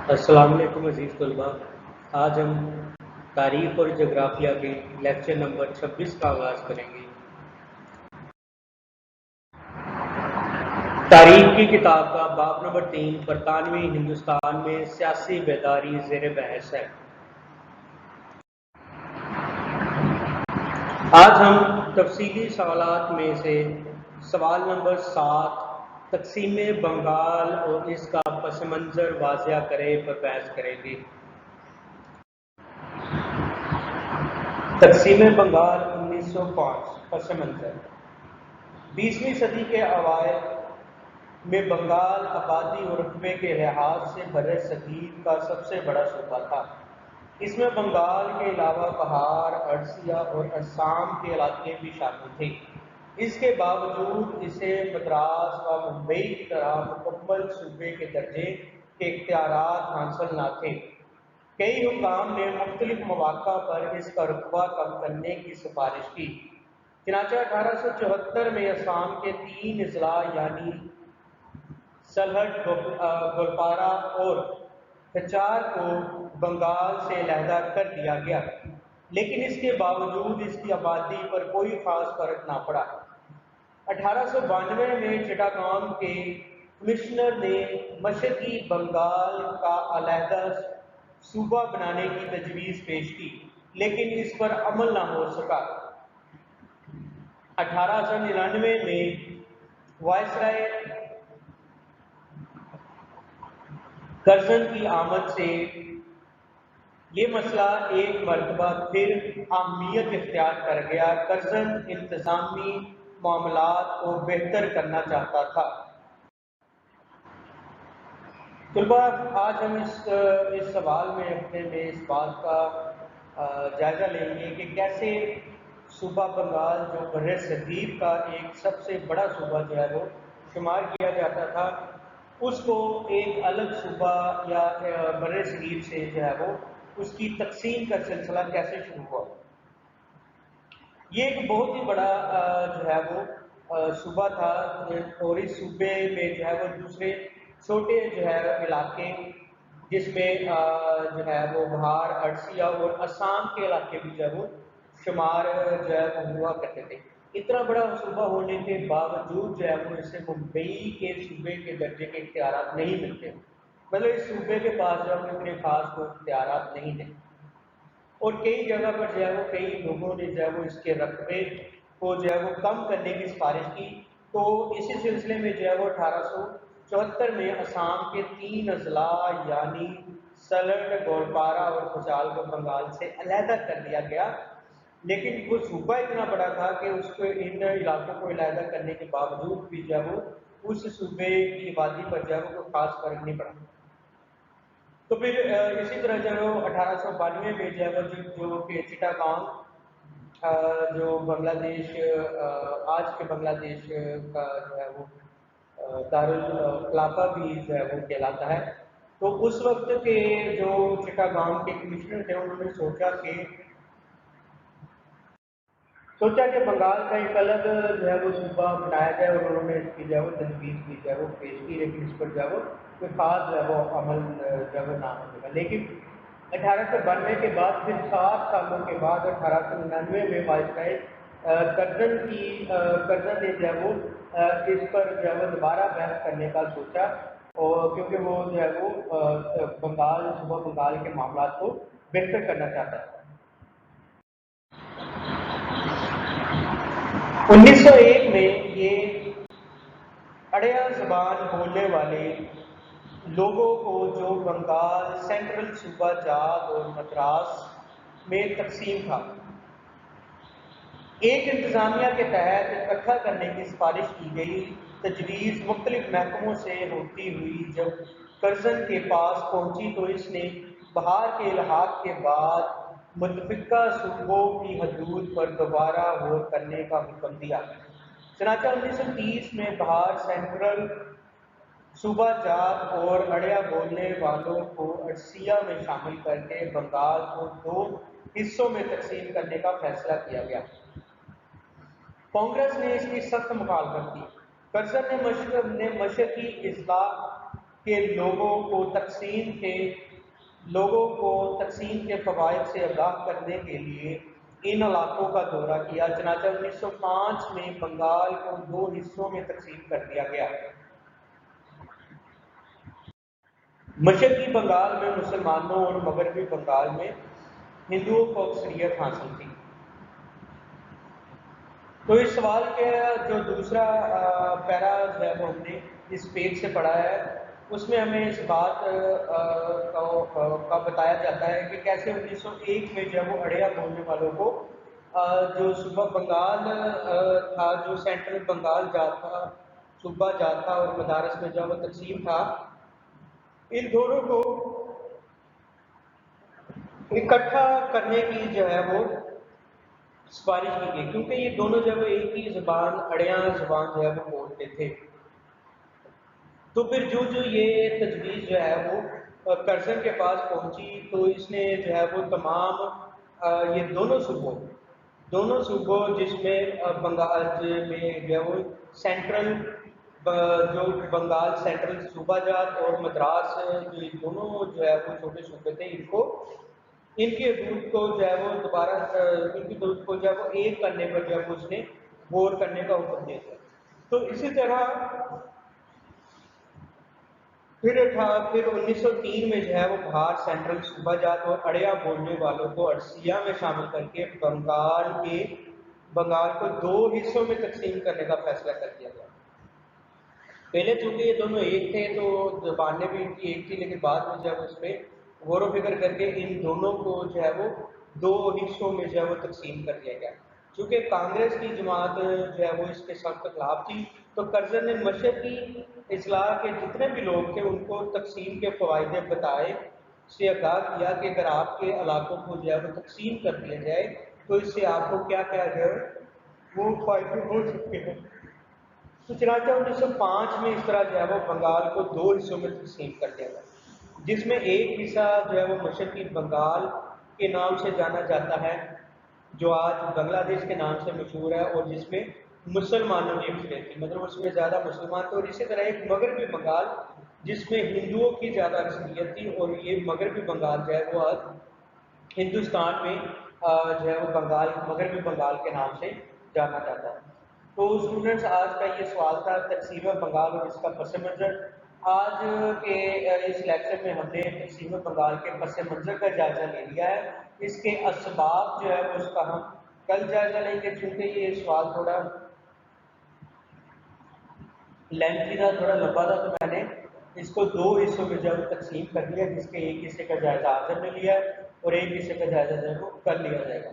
السلام علیکم عزیز طلباء، آج ہم تاریخ اور جغرافیہ کے لیکچر نمبر 26 کا آغاز کریں گے۔ تاریخ کی کتاب کا باب نمبر 3 برطانوی ہندوستان میں سیاسی بیداری زیر بحث ہے۔ آج ہم تفصیلی سوالات میں سے سوال نمبر 7 تقسیم بنگال اور اس کا پس منظر واضح کرے پر بحث کریں گے۔ تقسیم بنگال 1905 پس منظر 20ویں صدی کے اوائل میں بنگال آبادی اور رقبے کے لحاظ سے بر صغیر کا سب سے بڑا صوبہ تھا۔ اس میں بنگال کے علاوہ بہار، اڈیشہ اور آسام کے علاقے بھی شامل تھے۔ اس کے باوجود اسے مدراس و ممبئی کی طرح مکمل صوبے کے درجے کے اختیارات حاصل نہ تھے۔ کئی حکام نے مختلف مواقع پر اس کا رقبہ کم کرنے کی سفارش کی، چنانچہ 1874 میں آسام کے 3 اضلاع یعنی سلہٹ، گولپارہ اور کچار کو بنگال سے علیحدہ کر دیا گیا، لیکن اس کے باوجود اس کی آبادی پر کوئی خاص فرق نہ پڑا۔ 1892 میں چٹاگانگ کے کمشنر نے مشرقی بنگال کا علیحدہ صوبہ بنانے کی تجویز پیش کی، لیکن اس پر عمل نہ ہو سکا۔ 1899 میں وائسرائے کرزن کی آمد سے یہ مسئلہ ایک مرتبہ پھر اہمیت اختیار کر گیا۔ کرزن انتظامی معاملات کو بہتر کرنا چاہتا تھا۔ طلباء، آج ہم اس سوال میں اس بات کا جائزہ لیں گے کہ کیسے صوبہ بنگال جو بر صغیر کا ایک سب سے بڑا صوبہ جو ہے وہ شمار کیا جاتا تھا، اس کو ایک الگ صوبہ یا بر صغیر سے جو ہے وہ اس کی تقسیم کا سلسلہ کیسے شروع ہوا۔ یہ ایک بہت ہی بڑا جو ہے وہ صوبہ تھا، اور اس صوبے میں جو ہے وہ دوسرے چھوٹے جو ہے علاقے جس میں جو ہے وہ بہار، اڈیشہ اور آسام کے علاقے بھی جو ہے وہ شمار جو ہے وہ ہوا کرتے تھے۔ اتنا بڑا صوبہ ہونے کے باوجود جو ہے وہ اسے ممبئی کے صوبے کے درجے کے اختیارات نہیں ملتے، مطلب اس صوبے کے پاس جو ہے وہ اتنے خاص کوئی اختیارات نہیں تھے، اور کئی جگہ پر جو ہے وہ کئی لوگوں نے جو ہے وہ اس کے رقبے کو جو ہے وہ کم کرنے کی سفارش کی۔ تو اسی سلسلے میں جو ہے وہ 1874 میں آسام کے 3 اضلاع یعنی سلٹ، گولپارہ اور کچال کو بنگال سے علیحدہ کر دیا گیا، لیکن وہ صوبہ اتنا بڑا تھا کہ اس کو ان علاقوں کو علیحدہ کرنے کے باوجود بھی جو ہے وہ اس صوبے کی آبادی پر جو ہے وہ کوئی خاص فرق نہیں پڑا۔ تو پھر اسی طرح جو ہے وہ 1892 میں جو ہے وہ جو کہ چٹاگانگ جو بنگلہ دیش آج کے بنگلہ دیش کا جو ہے وہ دارالخلافہ بھی جو ہے وہ کہلاتا ہے، تو اس وقت کے جو چٹاگانگ کے کمشنر تھے انہوں نے سوچا کہ بنگال کا ایک الگ جو ہے وہ صوبہ بنایا جائے، اور انہوں نے اس کی جو ہے وہ تجویز کی جو ہے وہ پیش کی، لیکن اس پر جو ہے وہ کوئی خاص جو ہے وہ عمل جو ہے وہ نہ ہو سکا۔ لیکن 1892 کے بعد پھر 7 سالوں کے بعد 1899 میں وائسرائے کرزن نے جو ہے وہ اس پر جو ہے وہ دوبارہ بحث کرنے کا سوچا، اور کیونکہ وہ جو ہے وہ بنگال صوبہ بنگال کے معاملات کو بہتر کرنا چاہتا ہے۔ 1901 میں یہ اڑیا زبان بولنے والے لوگوں کو جو بنگال سینٹرل صوبہ جات اور مدراس میں تقسیم تھا، ایک انتظامیہ کے تحت اکٹھا کرنے کی سفارش کی گئی۔ تجویز مختلف محکموں سے ہوتی ہوئی جب کرزن کے پاس پہنچی تو اس نے بہار کے الحاق کے بعد متفقہ صوبوں کی حدود پر دوبارہ غور کرنے کا حکم دیا، چنانچہ 1930 میں بہار سینٹرل صوبہ جات اور اڑیا بولنے والوں کو اڈیشہ میں شامل کر کے بنگال کو 2 حصوں میں تقسیم کرنے کا فیصلہ کیا گیا۔ کانگریس نے اس کی سخت مخالفت کی۔ کرزن نے مشرقی اضلاع کہ لوگوں کو تقسیم کے فوائد سے آگاہ کرنے کے لیے ان علاقوں کا دورہ کیا۔ چنانچہ 1905 میں بنگال کو 2 حصوں میں تقسیم کر دیا گیا۔ مشرقی بنگال میں مسلمانوں اور مغربی بنگال میں ہندوؤں کو اکثریت حاصل تھی۔ تو اس سوال کے جو دوسرا پیرا ہے وہ ہم نے اس پیج سے پڑھا ہے، اس میں ہمیں اس بات کا بتایا جاتا ہے کہ کیسے 1901 میں جب وہ اڑیا بولنے والوں کو جو صوبہ بنگال تھا، جو سینٹرل بنگال جات تھا، صوبہ جات تھا، اور مدارس میں جب وہ تقسیم تھا، ان دونوں کو اکٹھا کرنے کی جو ہے وہ سفارش کی گئی، کیونکہ یہ دونوں جب ایک ہی زبان اڑیاں زبان جو ہے وہ بولتے تھے۔ تو پھر جو یہ تجویز جو ہے وہ کرزن کے پاس پہنچی، تو اس نے جو ہے وہ تمام یہ دونوں صوبوں جس میں بنگال میں جو ہے وہ سینٹرل جو بنگال سینٹرل صوبہ جات اور مدراس، جو یہ دونوں جو ہے وہ چھوٹے صوبے تھے، ان کی حدود کو جو ہے وہ دوبارہ ان کی حدود کو جو ہے وہ ایک کرنے پر جو ہے وہ اس نے غور کرنے کا حکم دیا تھا۔ تو اسی طرح پھر 1903 میں جو ہے وہ بہار سینٹرل صوبہ جات اور اڑیا بولنے والوں کو اڑسیہ میں شامل کر کے بنگال کو 2 حصوں میں تقسیم کرنے کا فیصلہ کر دیا گیا۔ پہلے چونکہ یہ دونوں ایک تھے تو زبانیں بھی ان کی ایک تھی، لیکن بعد میں جب اس پہ غور و فکر کر کے ان دونوں کو جو ہے وہ 2 حصوں میں جو ہے وہ تقسیم کر دیا گیا۔ چونکہ کانگریس کی جماعت جو ہے وہ اس کے سخت خلاف تھی، تو کرزن نے مشرقی اضلاع کے جتنے بھی لوگ تھے ان کو تقسیم کے فوائد بتائے، سے آگاہ کیا کہ اگر آپ کے علاقوں کو جو ہے وہ تقسیم کر دیا جائے تو اس سے آپ کو کیا کیا جو ہے وہ فائدے ہو سکتے ہیں۔ تو چنانچہ 1905 میں اس طرح جو ہے وہ بنگال کو 2 حصوں میں تقسیم کر دیا گیا، جس میں ایک حصہ جو ہے وہ مشرقی بنگال کے نام سے جانا جاتا ہے، جو آج بنگلہ دیش کے نام سے مشہور ہے، اور جس میں مسلمانوں کی اکثریت تھی، مطلب اس میں زیادہ مسلمان تھے۔ اور اسی طرح ایک مغربی بنگال جس میں ہندوؤں کی زیادہ اکثریت تھی، اور یہ مغربی بنگال جو ہے وہ آج ہندوستان میں جو ہے وہ مغربی بنگال کے نام سے جانا جاتا ہے۔ تو اسٹوڈنٹس، آج کا یہ سوال تھا تقسیم بنگال اور اس کا پس منظر۔ آج کے اس لیکچر میں ہم نے تقسیم بنگال کے پس منظر کا جائزہ لے لیا ہے، اس کے اسباب جو ہے اس کا ہم کل جائزہ لیں گے۔ چونکہ یہ سوال تھوڑا لینتھی تھا، تھوڑا لمبا تھا، تو میں نے اس کو 2 حصوں میں جب تقسیم کر دیا، جس کے ایک حصے کا جائزہ آج ہم نے لیا ہے اور ایک حصے کا جائزہ جو ہے وہ کل لیا جائے گا۔